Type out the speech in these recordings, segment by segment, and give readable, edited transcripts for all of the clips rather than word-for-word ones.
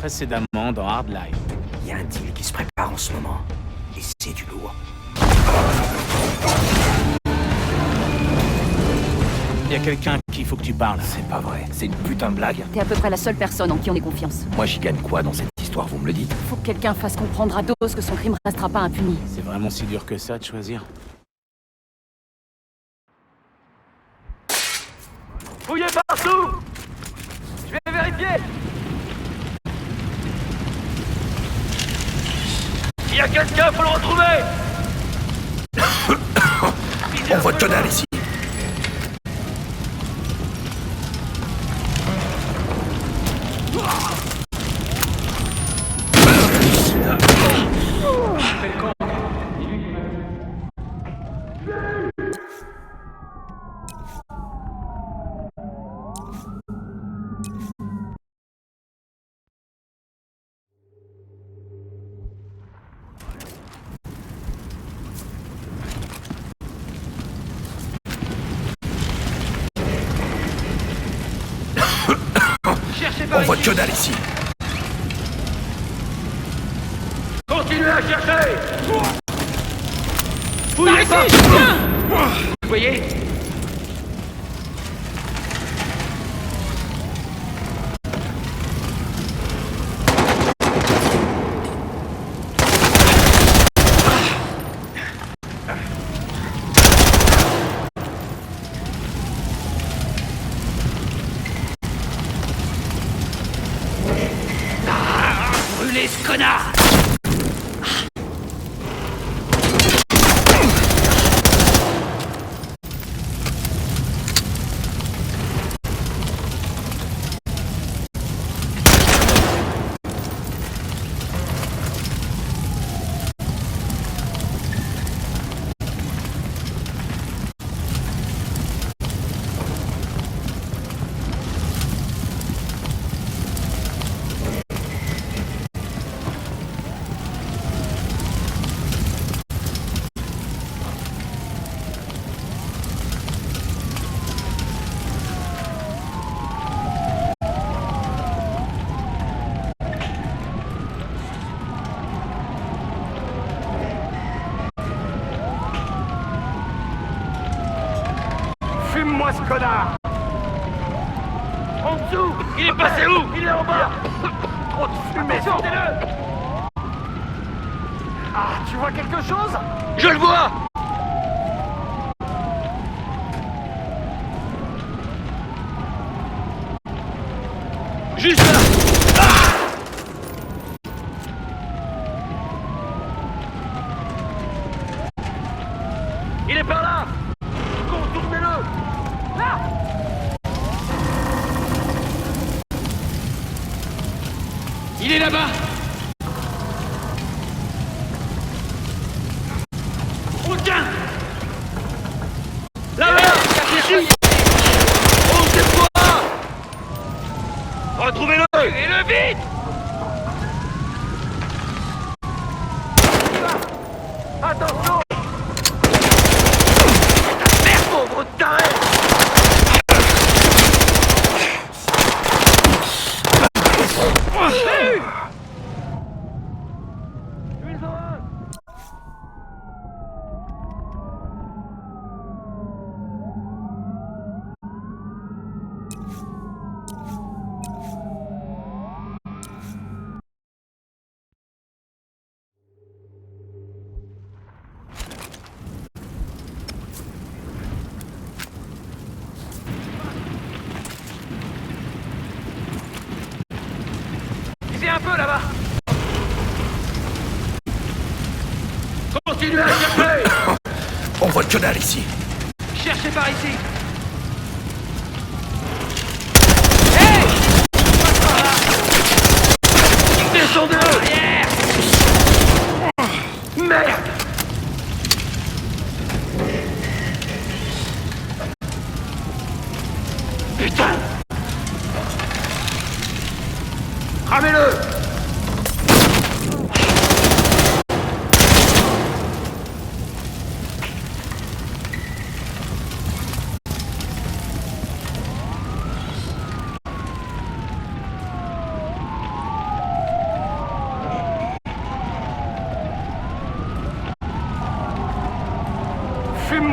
précédemment dans Hard Life. Il y a un deal qui se prépare en ce moment. Et c'est du lourd. Il y a quelqu'un à qui il faut que tu parles. C'est pas vrai. C'est une putain de blague. T'es à peu près la seule personne en qui on ait confiance. Moi, j'y gagne quoi dans cette histoire, vous me le dites? Faut que quelqu'un fasse comprendre à Dawes que son crime restera pas impuni. C'est vraiment si dur que ça de choisir. Fouillez partout! Je vais vérifier! Il y a quelqu'un, faut le retrouver! On voit que dalle ici. On voit que dalle ici. Continuez à chercher! Fouillez pas! Vous voyez? Brûlez ce connard! Fume-moi ce connard! En dessous! Il est passé où? Il est en bas! Trop de fumée, sortez-le! Ah, tu vois quelque chose? Je le vois! Juste là! Ah! Il est par là! Contournez-le! Là! Il est là-bas! On le tient! Là-bas! Ici! Oh, c'est toi! Retrouvez-le! Et le vite! Attention! Merde, pauvre taré! Visez un peu là-bas! Continuez à chercher! On voit que dalle ici. Cherchez par ici! Hey! Par là! Descendez-le! Arrière! Merde! Putain! Ramez-le!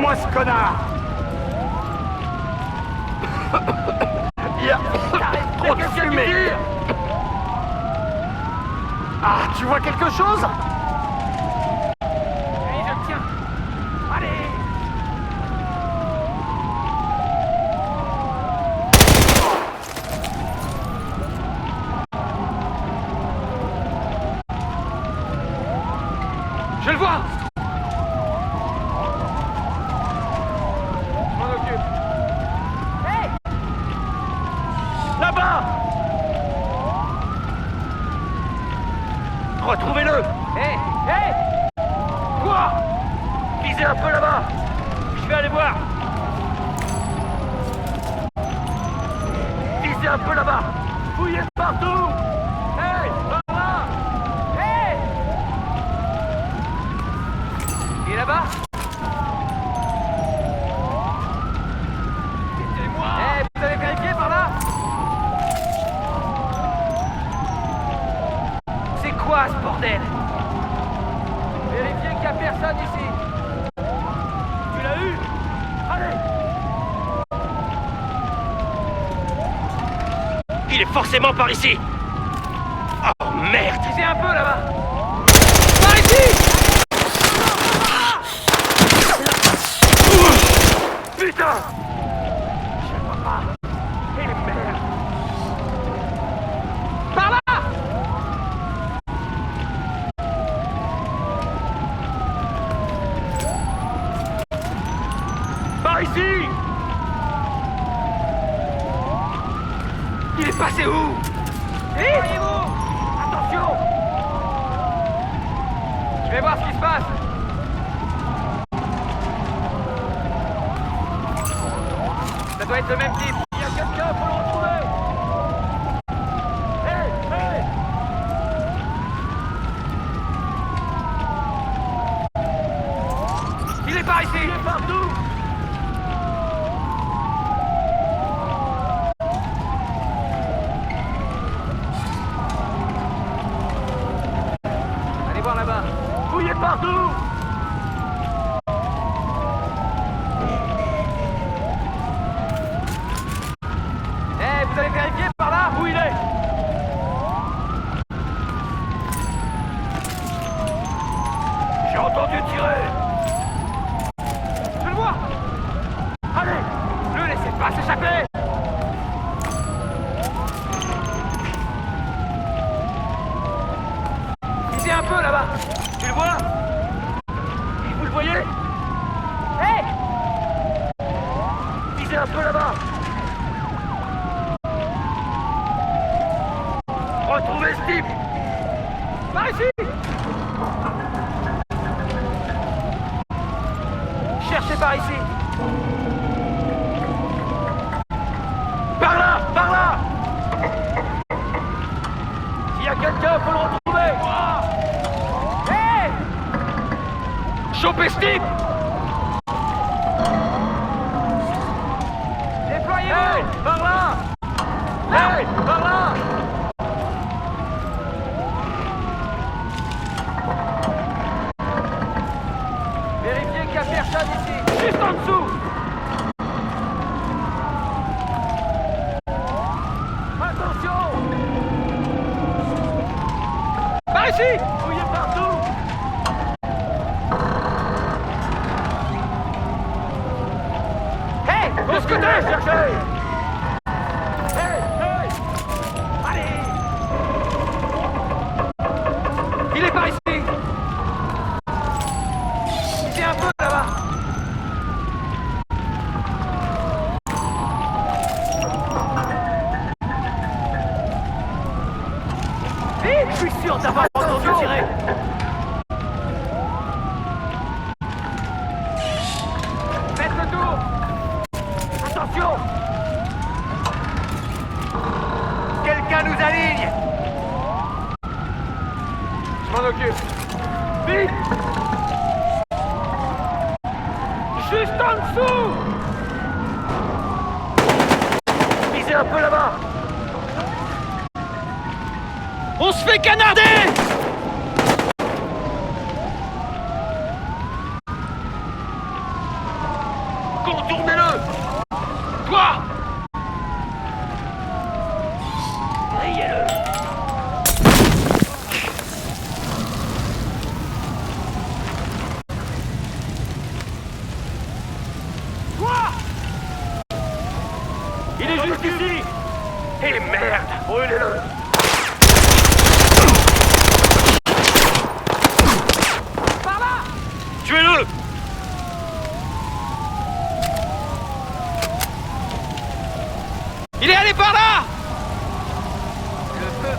Lâche-moi ce connard. Il y a trop de fumée. Ah, tu vois quelque chose? Oui, je tiens. Allez. Je le vois. Je m'en occupe. Hey! Là-bas! Retrouvez-le! Hé! Hé! Quoi? Visez un peu là-bas! Je vais aller voir! Visez un peu là-bas! Fouillez partout! Hé! Par là! Hé! Il est là-bas? Aidez-moi! Hé! Vous avez vérifié par là? C'est quoi ce bordel? Vérifiez qu'il n'y a personne ici. Tu l'as eu? Allez! Il est forcément par ici. Oh merde! Visez un peu là-bas. Par ici! Putain! Je le vois pas. Et merde! Par là! Par ici! Il est passé où? Voyez-vous! Attention! Je vais voir ce qui se passe. Ça doit être le même type. Il y a quelqu'un, faut le retrouver. Hé! Hé! Il est par ici! Il est partout! Allez voir là-bas. Fouillez partout! Eh, vous allez vérifier par là où il est? J'ai entendu tirer! Je le vois! Allez! Ne laissez pas s'échapper! Visez un peu là-bas! Tu le vois? Vous le voyez? Hé! Visez un peu là-bas! Retrouvez ce type! Par ici! Cherchez par ici! Par là! Par là! S'il y a quelqu'un, faut le retrouver! Hé! Chopez ce type! Déployez-vous! Hey! Par là! Hey! Par là! Vérifiez qu'il n'y a personne ici. Juste en dessous. Attention. Par ici. Fouillez partout. Hey, de ce côté, cherchez. Hey, hey. Allez. Il est par ici. Visez un peu là-bas. Vite, je suis sûr d'avoir entendu tirer. Faites le tour. Attention. Quelqu'un nous aligne. Je m'en occupe. Vite. Juste en dessous. Visez un peu là-bas. On se fait canarder.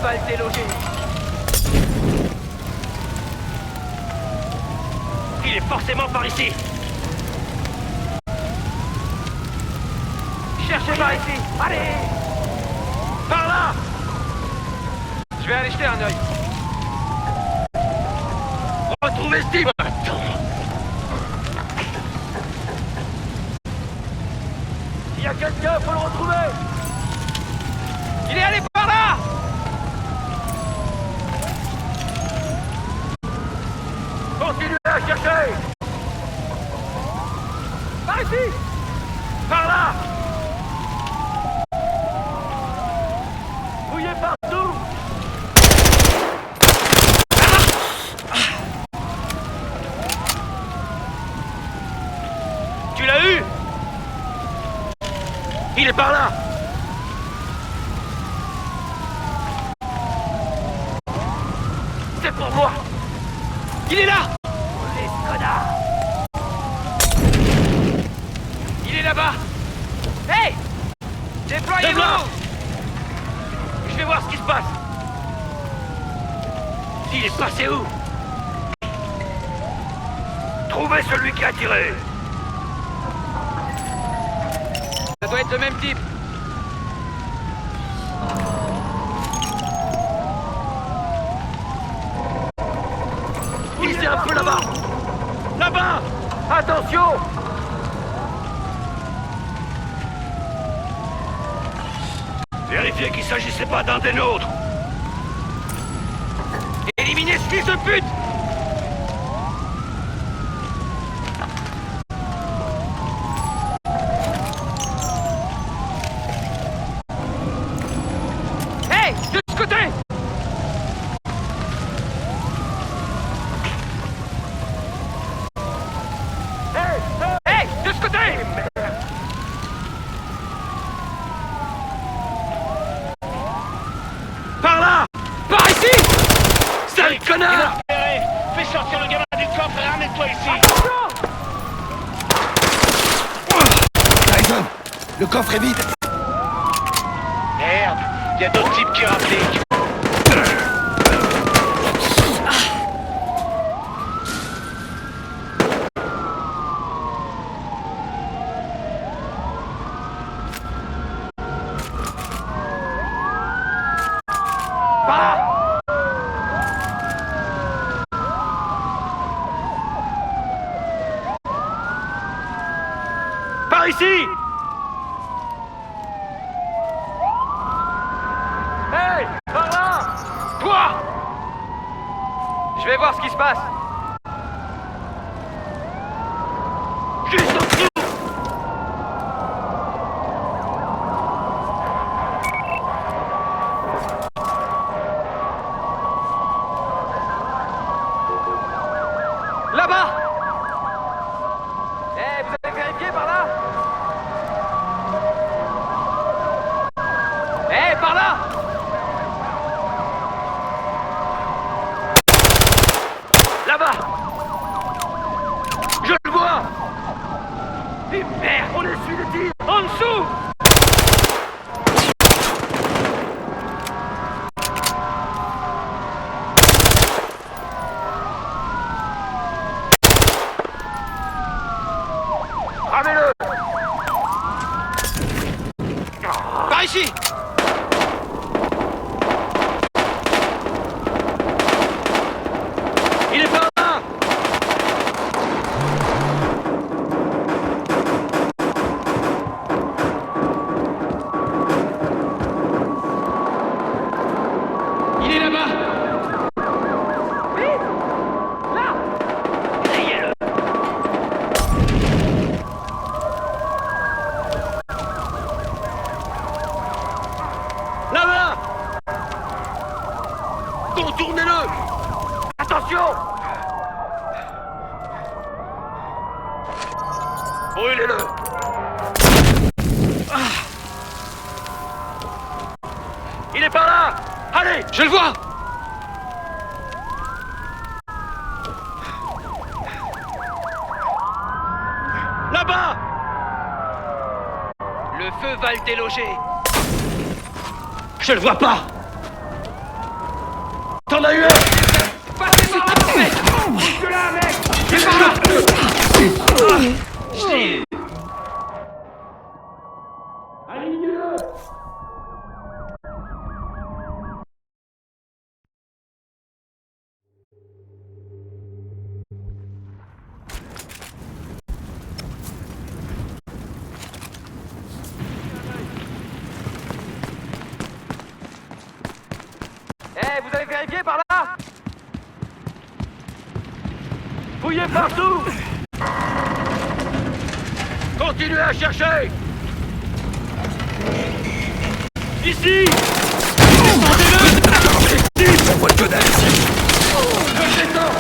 va le déloger. Il est forcément par ici. Cherchez par ici. Allez. Par là. Je vais aller jeter un œil. Retrouvez Steve. Il y a quelqu'un, faut le retrouver. Il est allé par là. Continuez à chercher. Par ici. Par là. Fouillez partout. Tu l'as eu? Il est par là. C'est pour moi. Il est là. Les connards. Il est là-bas. Hey, déployez-vous. Je vais voir ce qui se passe. Il est passé où? Trouvez celui qui a tiré. Ça doit être le même type. Visez un peu là-bas. Là-bas. Attention. Vérifiez qu'il ne s'agissait pas d'un des nôtres. Éliminez ce fils de pute. Hey, de ce côté. Hey, de ce côté. Par là. Par ici. Sale connard. Fais sortir le gamin du coffre et ramène-toi ici. Tyson, le coffre est vide. Merde, y a d'autres types qui rappliquent. Par là. Par ici. Hey, par là. Toi. Je vais voir ce qui se passe. Juste en dessous. Là-bas. Eh, vous avez vérifié par là? Eh, par là. Là-bas. Je le vois. Et merde, on essuie le tir. En dessous. Ramez-le. Par ici. Il est par là. Il est là-bas. Vite. Là. Grillez-le. Là-bas. Contournez-le. Attention. Brûlez-le. Il est par là. Allez, je le vois. Là-bas. Le feu va le déloger. Je le vois pas. T'en as eu un! Passez par là, mec! Bouge là, mec! C'est par là! Chut! Alignez-le! Vous avez vérifié par là? Fouillez partout! Continuez à chercher! Ici! Descendez-le! On voit que dalle ici. Je descends!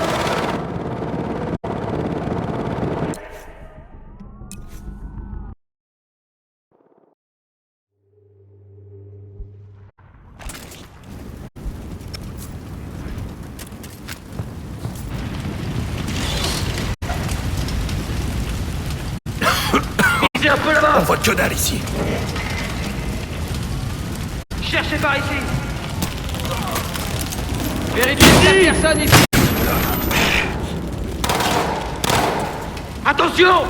Visez un peu là-bas! On voit que dalle ici. Cherchez par ici! Vérifiez qu'il y a personne ici! Attention!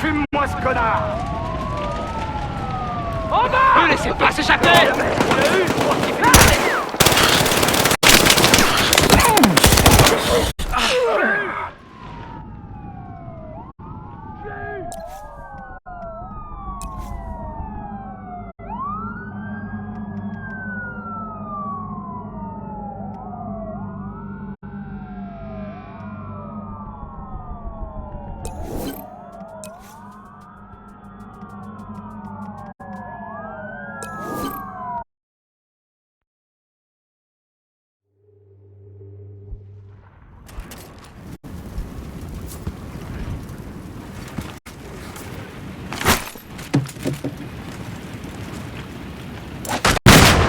Fume-moi ce connard! En bas! Ne laissez pas s'échapper! On l'a eu!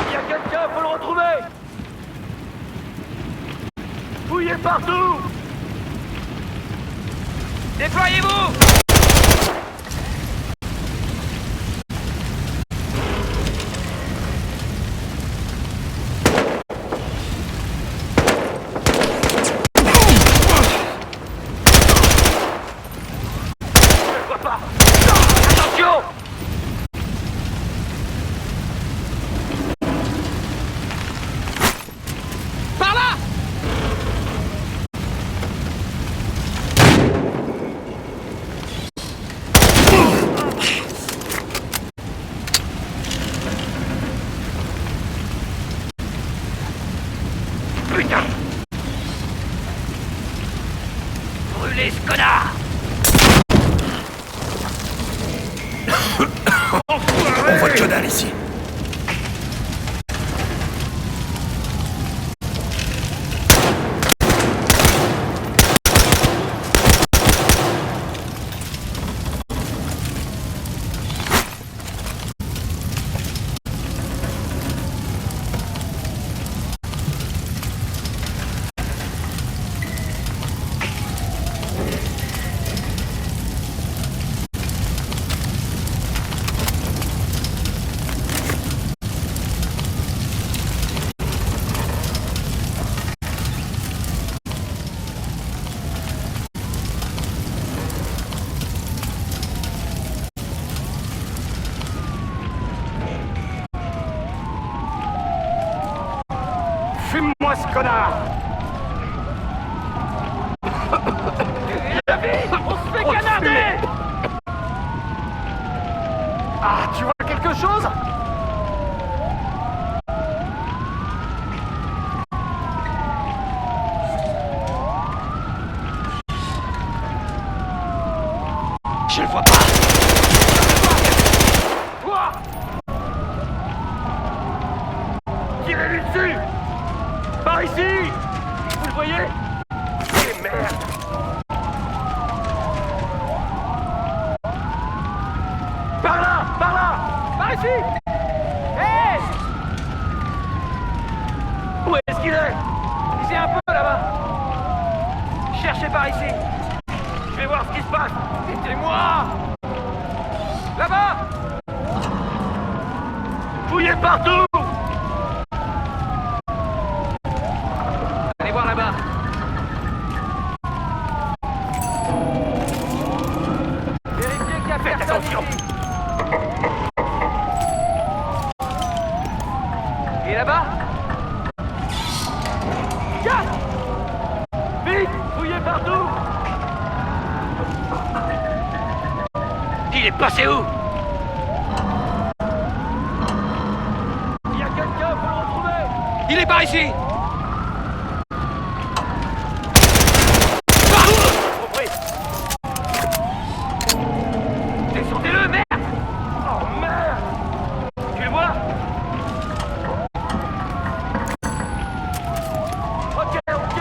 Il y a quelqu'un, faut le retrouver! Fouillez partout! Déployez-vous! Je le vois pas! Attention! Par là! Putain! Brûlez ce connard! On voit que dalle ici. Fume-moi ce connard! On se fait canarder! Ah, tu vois quelque chose? Je le vois pas! Toi! Tirez-lui dessus! Par ici! Vous le voyez? Et merde! ici! Hé! Où est-ce qu'il est? Visez un peu là-bas! Cherchez par ici! Je vais voir ce qui se passe! Aidez-moi! Là-bas! Fouillez partout! Allez voir là-bas! Vérifiez qu'il y a personne ici! Et là-bas? Gars! Vite! Fouillez partout! Il est passé où? Il y a quelqu'un, faut le retrouver! Il est par ici! Compris! Descendez-le, merde! Oh merde! Tu le vois? Ok, ok!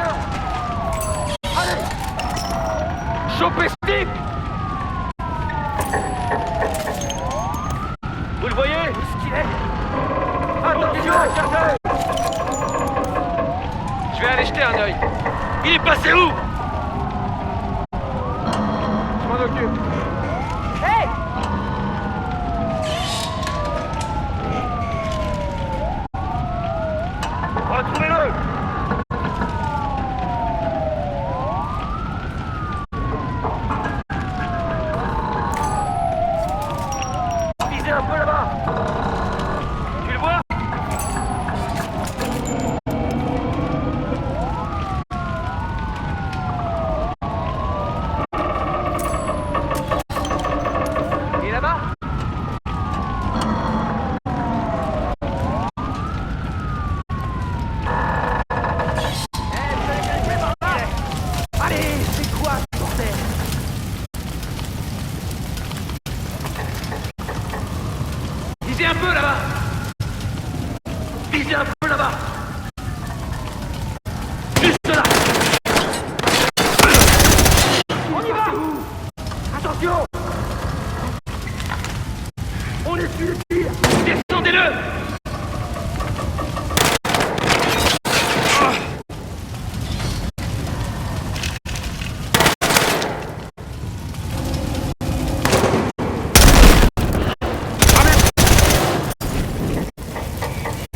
Allez! Chopez Steve! Vous le voyez? Où est-ce qu'il est? Attention! Je vais aller jeter un œil. Il est passé où? Je m'en occupe. Hey! Retrouvez-le! Visez un peu là-bas! Tu le vois? Et là-bas? Allez, c'est quoi ce bordel? Visez un peu là-bas! Visez un peu là-bas! Juste là! On y va! Attention! On essuie le tir! Descendez-le!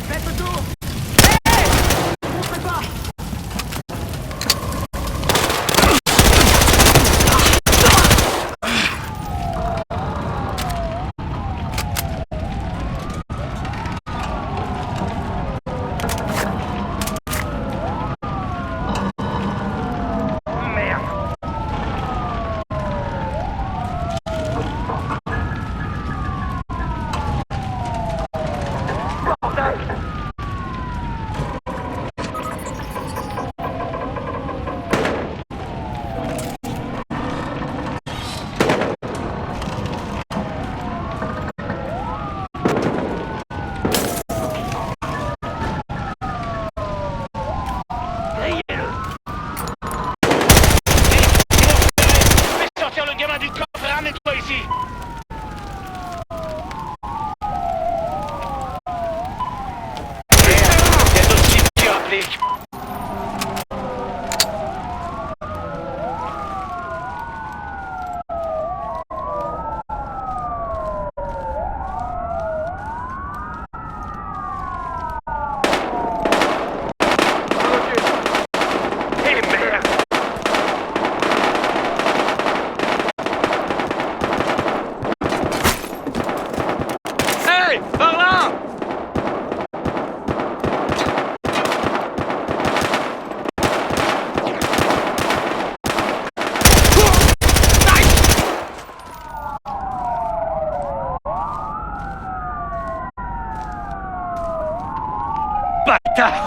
Faites le tour! Hé! Montrez pas! Merde! Bordel! Grillez-le! Fais sortir le gamin du coffre et ramène-toi ici. Merde, il y a d'autres types qui appliquent. Eh merde! Hey! Par là! Bâtard!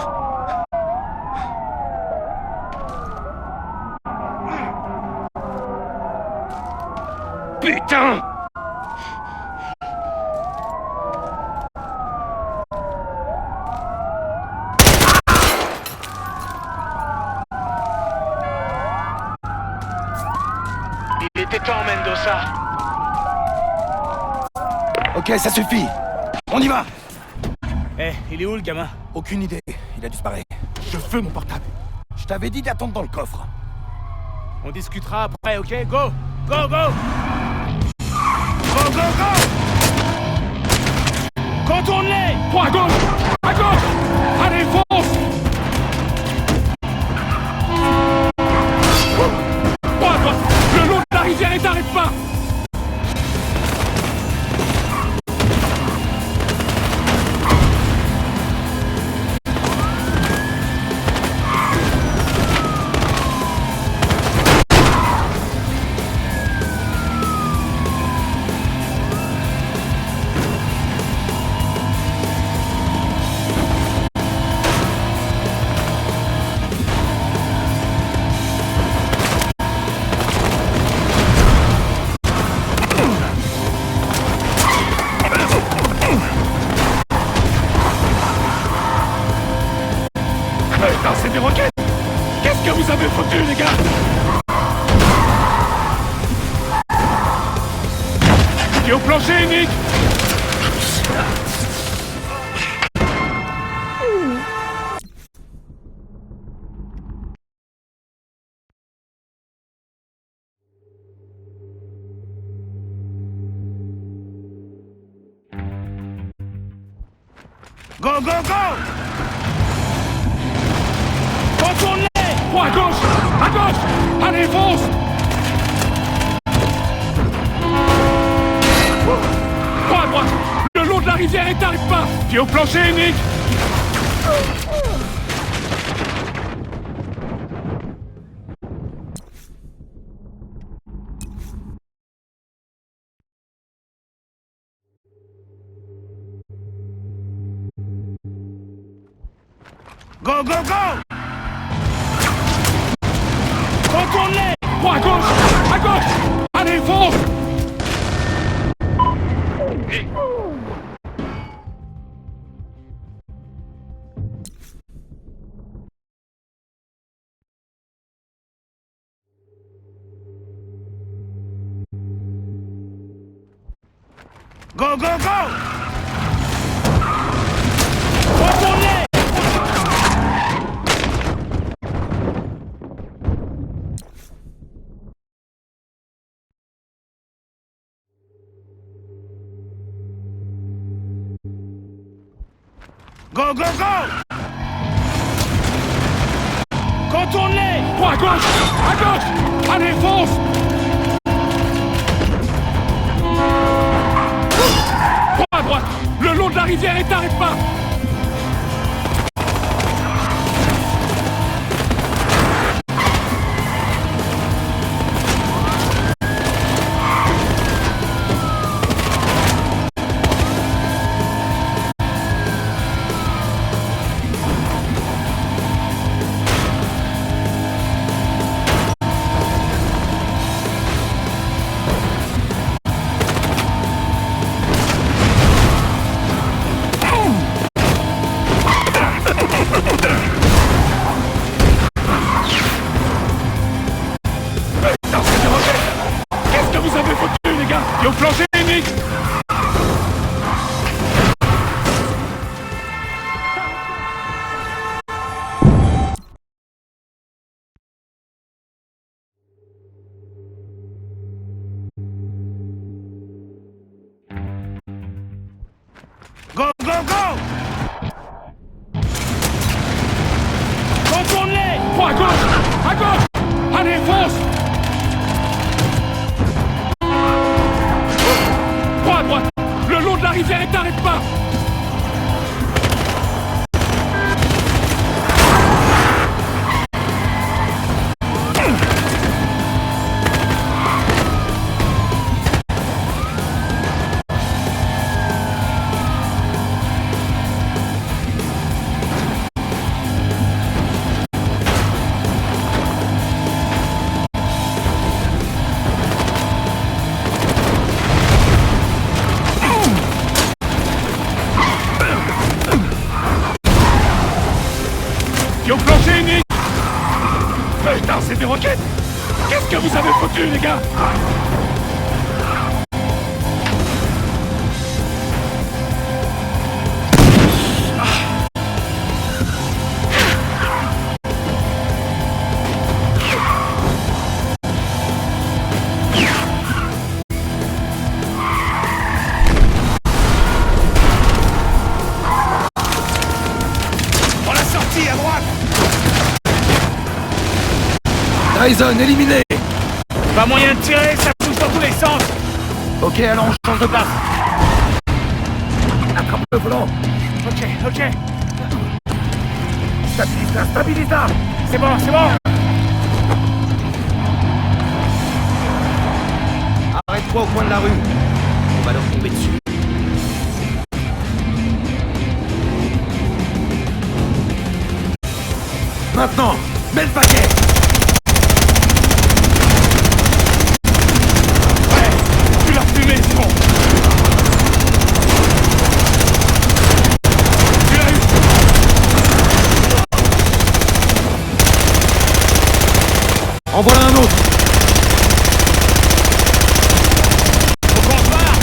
Putain! Il était temps, Mendoza. Ok, ça suffit. On y va! Eh, il est où le gamin? Aucune idée, il a disparu. Je veux mon portable. Je t'avais dit d'attendre dans le coffre. On discutera après, ok? Go! Go, go! Go, go, go! Contourne-les! Point à gauche! À gauche! Allez, fonce! Point à droite! Le long de la rivière et t'arrête pas! Putain, c'est des roquettes! Qu'est-ce que vous avez foutu, les gars? Pied au plancher, Nick! Go, go, go! Contourne-les! Point à gauche! À gauche! Allez, fonce! Point à droite! Le long de la rivière et t'arrête pas! Pied au plancher, Nick! Go, go, go! Contourne-les! Point à gauche! À gauche! Allez, fonce! Go, go, go! Contourne-les! Go, go, go! Contourne-les! Point à gauche! À gauche! Allez, fonce! Point à droite! Le long de la rivière et t'arrête pas! Qu'est-ce que vous avez foutu, les gars? Pied au plancher, Nick! Go, go, go! Contourne-les! Point à gauche! À gauche! Allez, fonce! Point à droite! Le long de la rivière et t'arrête pas! Pied au plancher, Nick! Putain, c'est des roquettes! Qu'est-ce que vous avez foutu, les gars? Horizon, éliminé! Pas moyen de tirer, ça pousse dans tous les sens. Ok, allons, on change de place. Attrape le volant. Ok. Stabilise là. C'est bon. Arrête-toi au coin de la rue. On va leur tomber dessus. Maintenant, mets le paquet. Tu l'as fumé, Simon. Tu l'as eu. En voilà un autre. Faut qu'on se barre.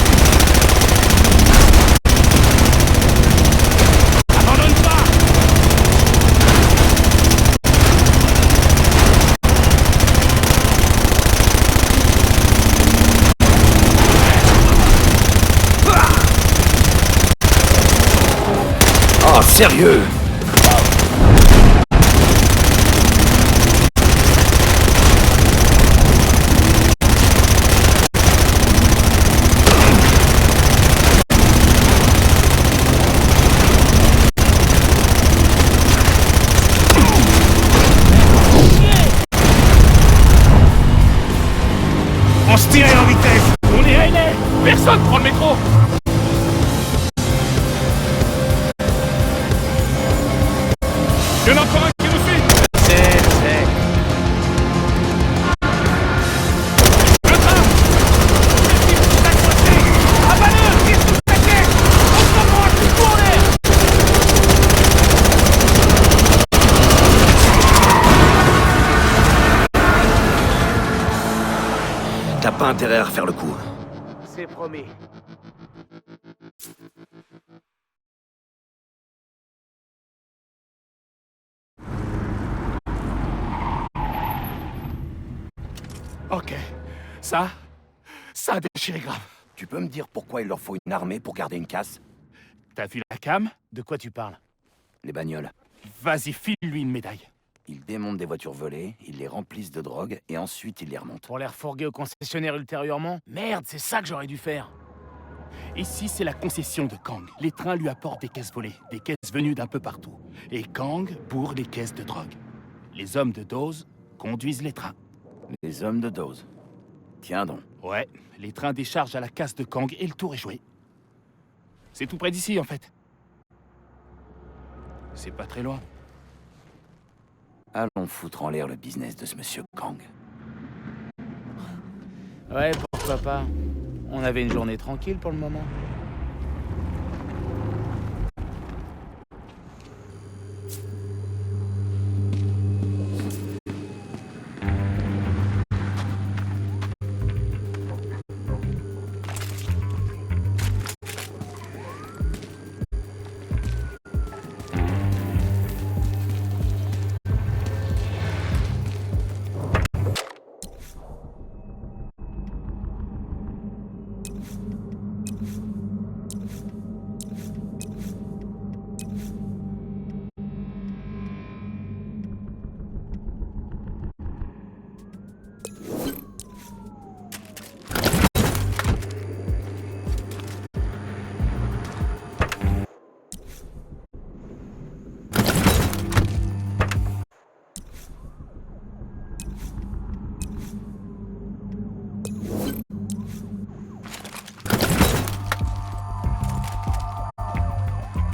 Abandonne pas. Oh, sérieux? On se tire en vitesse. On est ailés. Personne prend le métro. Il y en a encore un qui nous suit. C'est. Le train. Abat-le. Tire tout le paquet. On se reprend tout tourner. T'as pas intérêt à refaire le coup. C'est promis. Ok. Ça a déchiré grave. Tu peux me dire pourquoi il leur faut une armée pour garder une casse? T'as vu la cam? De quoi tu parles? Les bagnoles. Vas-y, file-lui une médaille. Ils démontent des voitures volées, ils les remplissent de drogue et ensuite ils les remontent. Pour les refourguer au concessionnaire ultérieurement? Merde, c'est ça que j'aurais dû faire. Ici, c'est la concession de Kang. Les trains lui apportent des caisses volées, des caisses venues d'un peu partout. Et Kang bourre les caisses de drogue. Les hommes de Dawes conduisent les trains. Les hommes de Dawes. Tiens donc. Ouais, les trains déchargent à la casse de Kang et le tour est joué. C'est tout près d'ici, en fait. C'est pas très loin. Allons foutre en l'air le business de ce monsieur Kang. Ouais, pourquoi pas. On avait une journée tranquille pour le moment.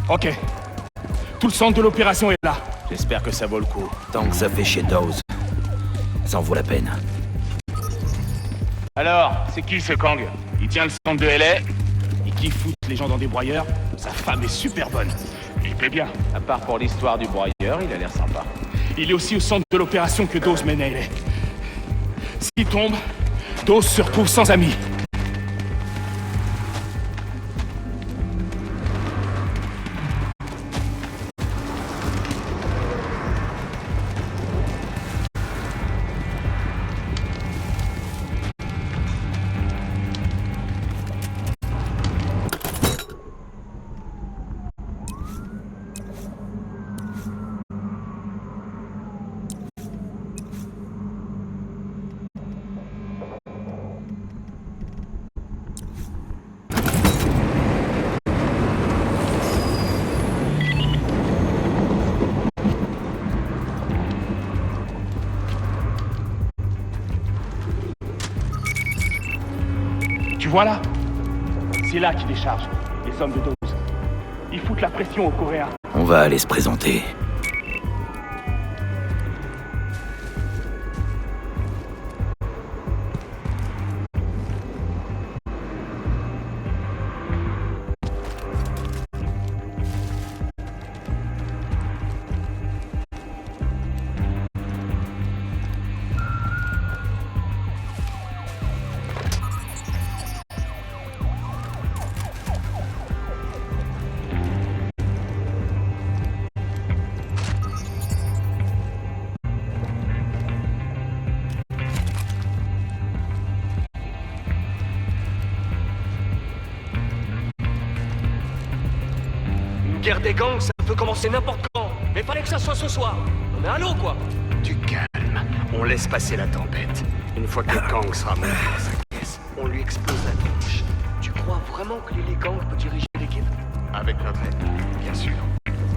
Ok. Tout le centre de l'opération est là. J'espère que ça vaut le coup. Tant que ça fait chez Dawes, ça en vaut la peine. Alors, c'est qui ce Kang? Il tient le centre de LA. Il kiffe foutre les gens dans des broyeurs. Sa femme est super bonne. Il paie bien. À part pour l'histoire du broyeur, il a l'air sympa. Il est aussi au centre de l'opération que Dawes mène à LA. S'il tombe, Dawes se retrouve sans amis. Tu vois là? C'est là qu'ils déchargent, les hommes de Dawes. Ils foutent la pression aux Coréens. On va aller se présenter. Guerre des gangs, ça peut commencer n'importe quand. Mais fallait que ça soit ce soir. Non mais allô, quoi. Du calme. On laisse passer la tempête. Une fois que Kang sera monté dans sa caisse, on lui explose la tronche. Tu crois vraiment que Lily Kang peut diriger l'équipe? Avec notre aide, bien sûr.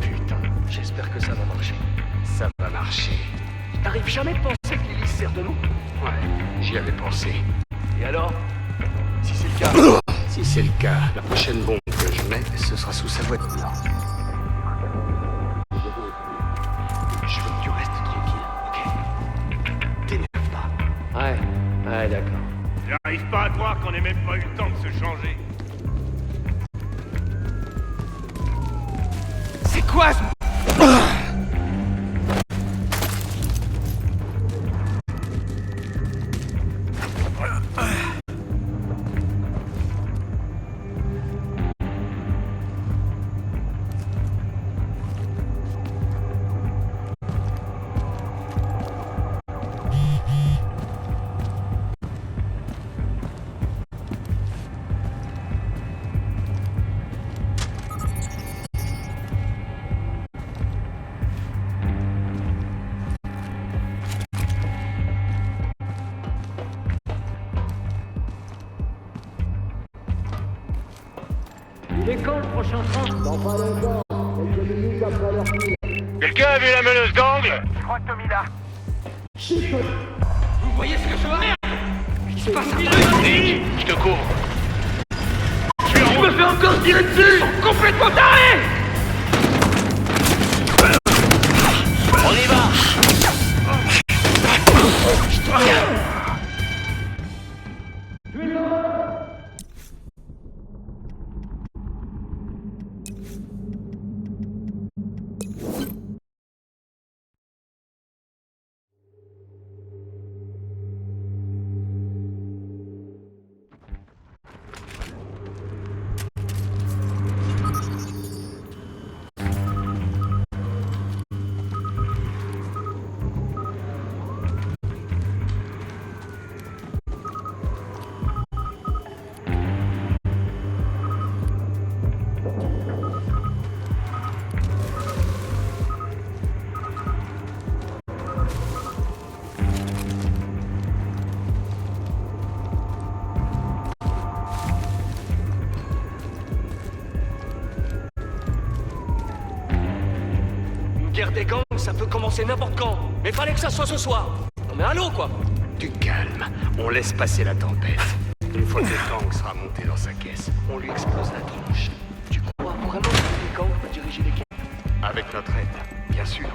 Putain, J'espère que ça va marcher. ça va marcher. T'arrives jamais de penser que Lily se sert de nous? Ouais, j'y avais pensé. Et alors? Si c'est le cas... Si c'est le cas, la prochaine bombe que je mets, ce sera sous sa voiture. Je veux que tu restes tranquille, ok? T'énerve pas. Ouais, d'accord. J'arrive pas à croire qu'on ait même pas eu le temps de se changer. C'est quoi ce... Il est quand le prochain train? Dans pas longtemps. Quelques minutes après leur file. Quelqu'un a vu la meneuse d'angle? Je crois que Tommy là. Vous voyez ce que je veux? Il se passe un truc. Je te couvre. Je me fais encore tirer dessus. Ils sont complètement tarés. On y va. Guerre des gangs, ça peut commencer n'importe quand. Mais fallait que ça soit ce soir. Non mais allô, quoi. Du calme. On laisse passer la tempête. Une fois que Kang sera monté dans sa caisse, on lui explose la tronche. Tu crois vraiment que Lily Kang peut diriger l'équipe? Avec notre aide, bien sûr.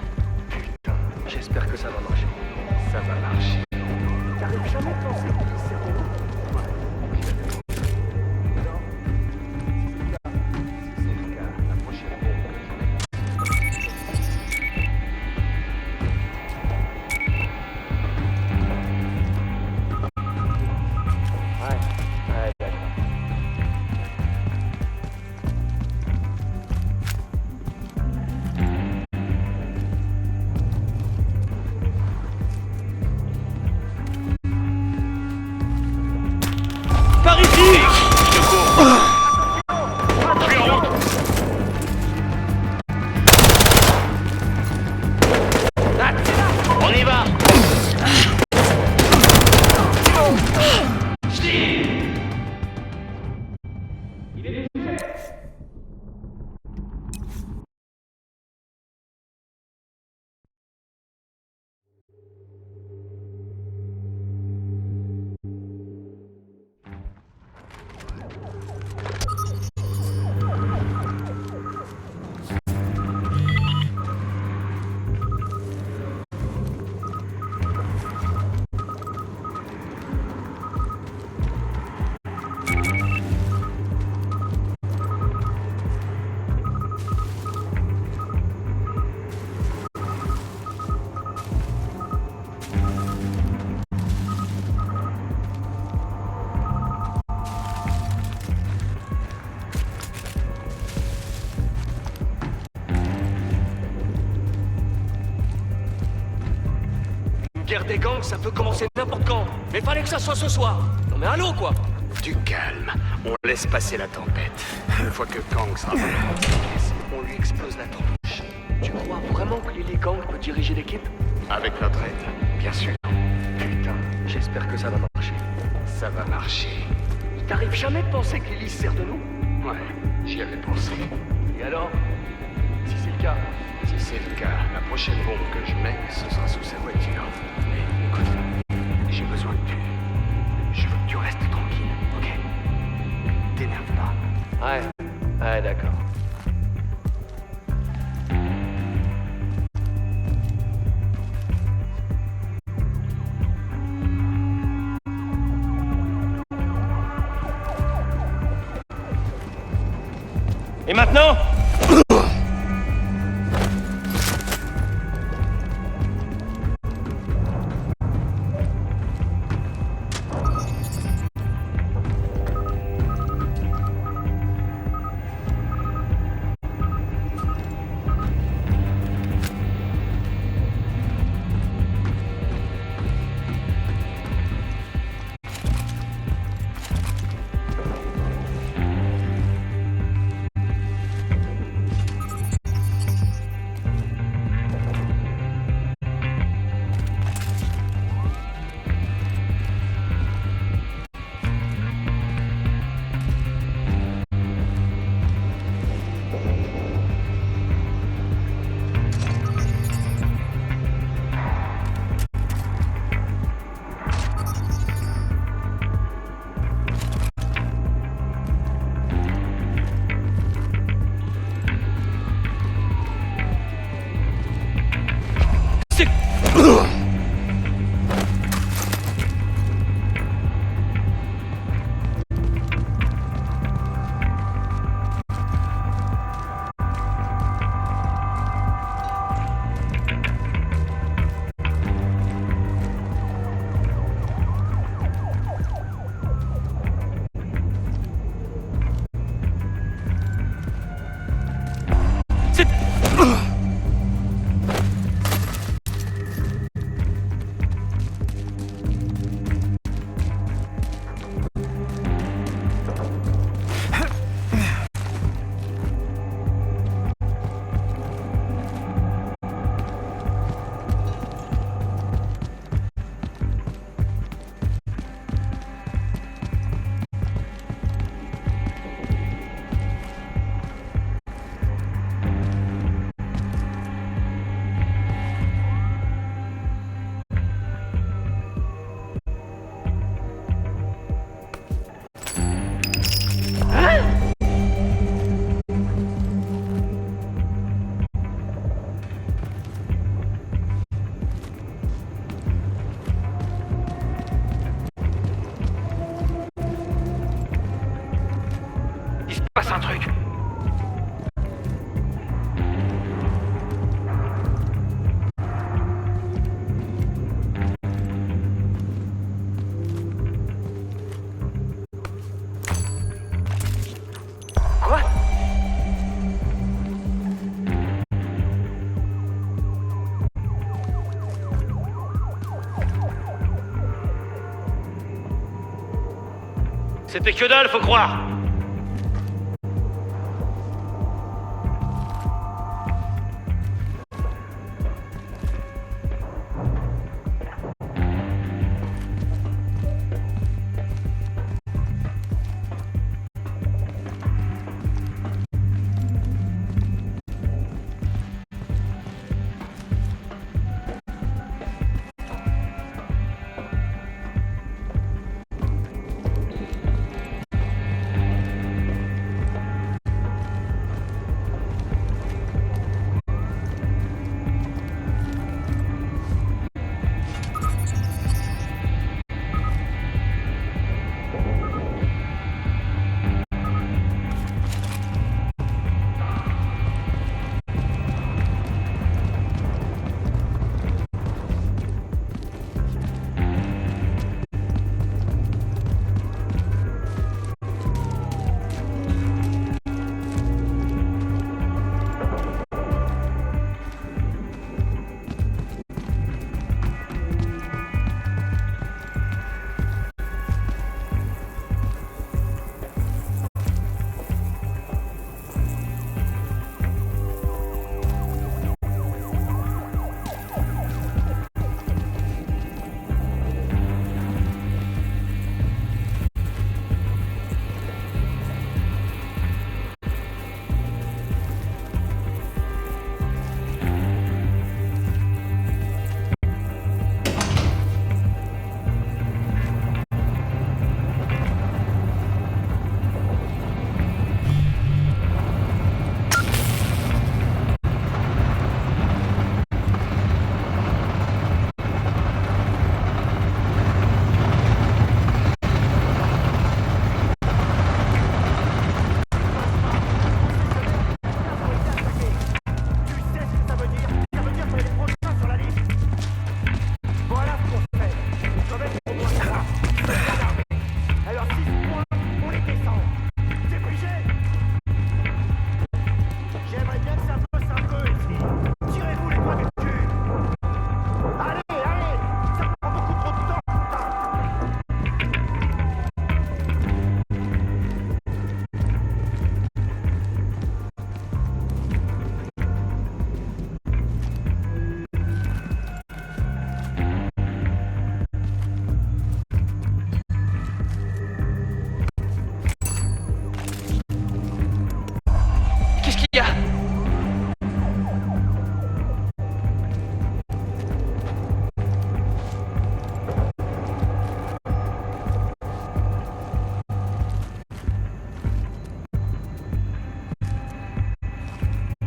Putain, J'espère que ça va marcher. ça va marcher. T'arrives jamais de penser que c'est de nous? C'est le cas, la prochaine bombe que je mets. Ouais, d'accord. guerre des gangs, ça peut commencer n'importe quand. Mais fallait que ça soit ce soir. Non mais allô, quoi. Du calme. On laisse passer la tempête. Une fois que Kang sera dans sa caisse, on lui explose la tronche. Tu crois vraiment que Lily Kang peut diriger l'équipe? Avec notre aide, bien sûr. Putain, j'espère que ça va marcher. Ça va marcher. Il t'arrive jamais de penser que Lily se sert de nous? Ouais, j'y avais pensé. Et alors? Si c'est le cas? Si c'est le cas, la prochaine bombe que je mets, ce sera sous sa voiture. Mais écoute, j'ai besoin que tu... Je veux que tu restes tranquille, ok? T'énerve pas. Ouais, d'accord. Et maintenant? Passe un truc. Quoi? C'était que dalle, faut croire.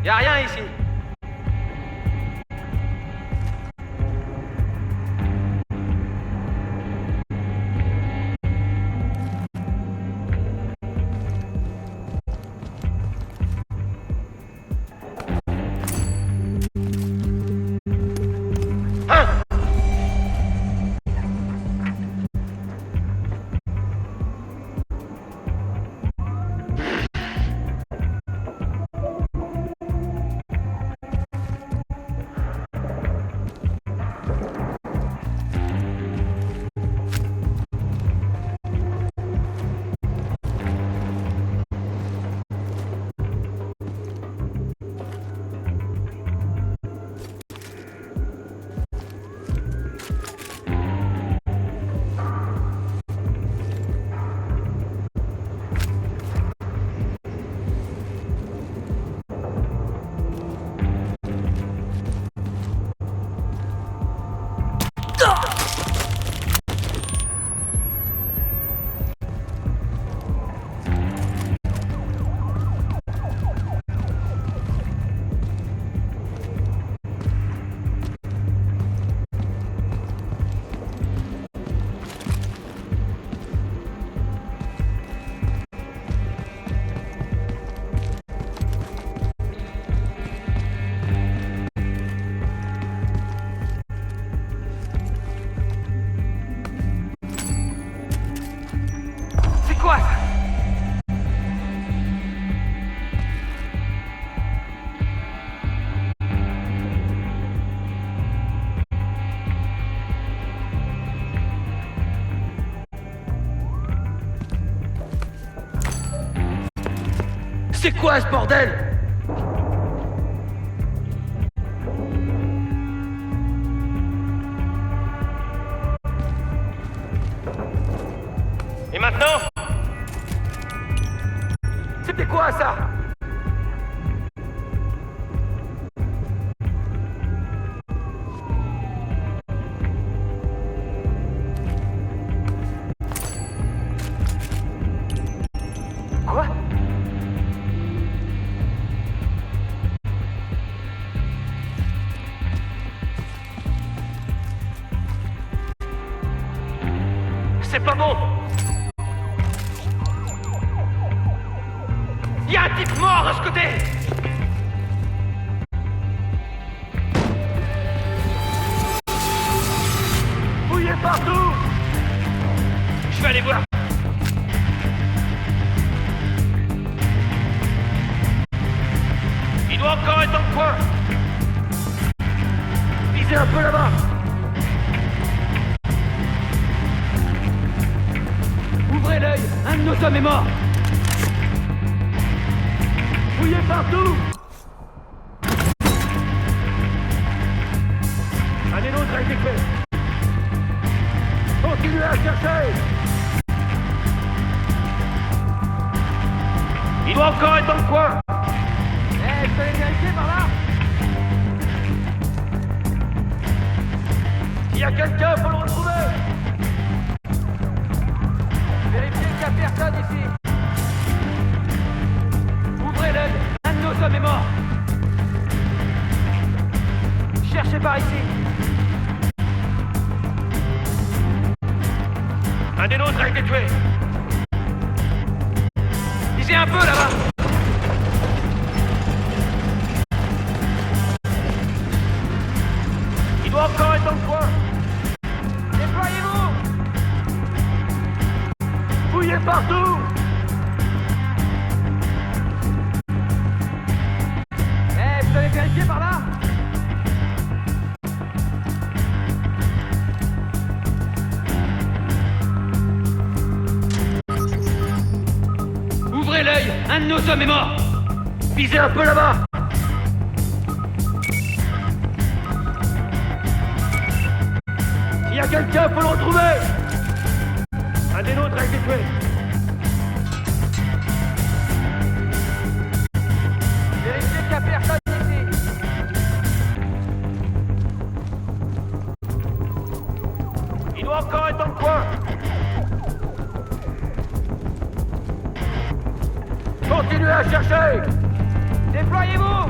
Y a rien ici. Quoi ça? C'est quoi ce bordel? Et maintenant? C'était quoi ça? Quoi? C'est pas bon! Y'a un type mort de ce côté! Fouillez partout! Je vais aller voir. Il doit encore être dans le coin. Visez un peu là-bas. Ouvrez l'œil, un de nos hommes est mort. Fouillez partout! Un et l'autre a été fait. Continuez à chercher! Il doit encore être dans le coin! Eh, je peux les vérifier par là? S'il y a quelqu'un, faut le retrouver! Vérifiez qu'il n'y a personne ici! Ouvrez l'œil, un de nos hommes est mort. Cherchez par ici. Un des nôtres a été tué. Visez un peu là-bas. Il doit encore être dans le coin. Déployez-vous. Fouillez partout. Vous allez vérifier par là? Ouvrez l'œil, un de nos hommes est mort. Visez un peu là-bas. S'il y a quelqu'un, faut le retrouver. Un des nôtres a été tué. Vérifiez qu'il n'y a personne. Il doit encore être dans le coin. Continuez à chercher. Déployez-vous.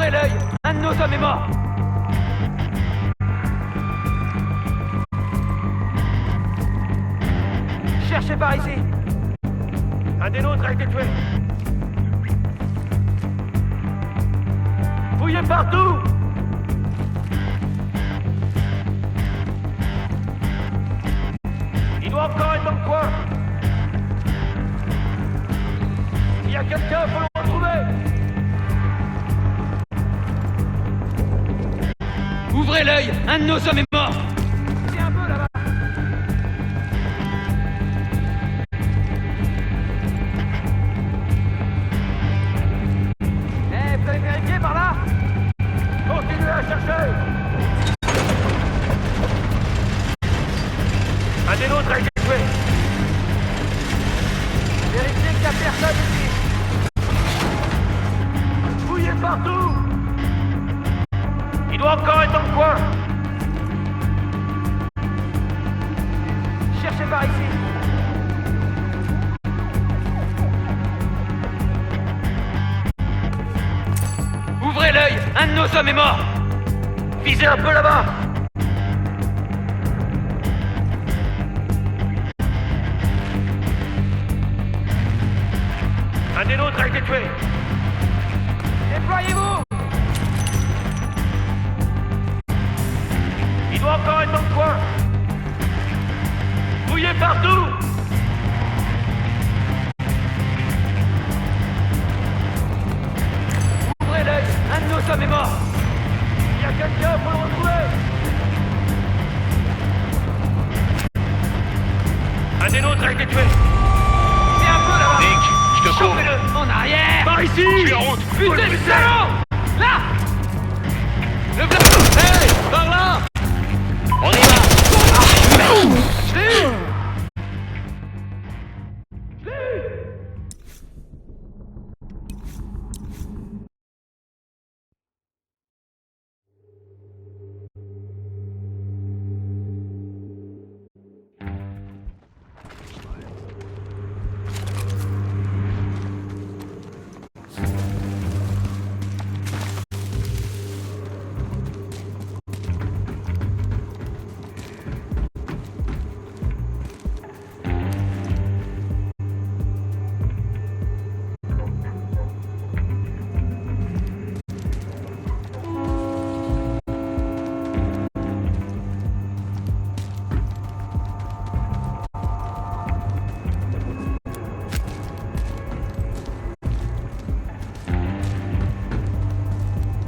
Ouvrez l'œil, un de nos hommes est mort. Cherchez par ici. Un des nôtres a été tué. Fouillez partout. Il doit encore être dans le coin. S'il y a quelqu'un, faut le retrouver. Ouvrez l'œil, un de nos hommes est mort. C'est un peu là-bas. Vous allez vérifier par là? Continuez à chercher. Un des nôtres a été tué. Vérifiez qu'il n'y a personne ici. Fouillez partout. Il doit encore être dans le coin. Cherchez par ici. Ouvrez l'œil, un de nos hommes est mort. Visez un peu là-bas. Un des nôtres a été tué. Déployez-vous. Il doit encore être dans le coin. Fouillez partout. Ouvrez l'œil, un de nos hommes est mort. Il y a quelqu'un, faut le retrouver. Un des nôtres a été tué. C'est un peu là-bas. Nick, je te cours. Chopez-le en arrière. Par ici. Je suis en route. Putain de salaud. Là. Le voilà. Hey, par là. On y va.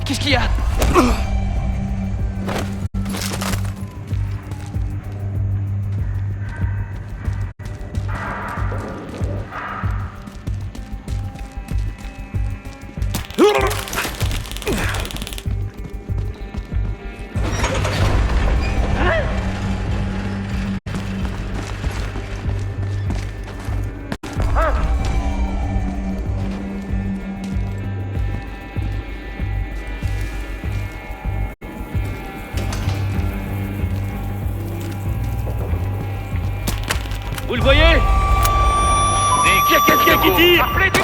Qu'est-ce qu'il y a? Vous le voyez? Nick, Il y a quelqu'un qui tire! Appelez du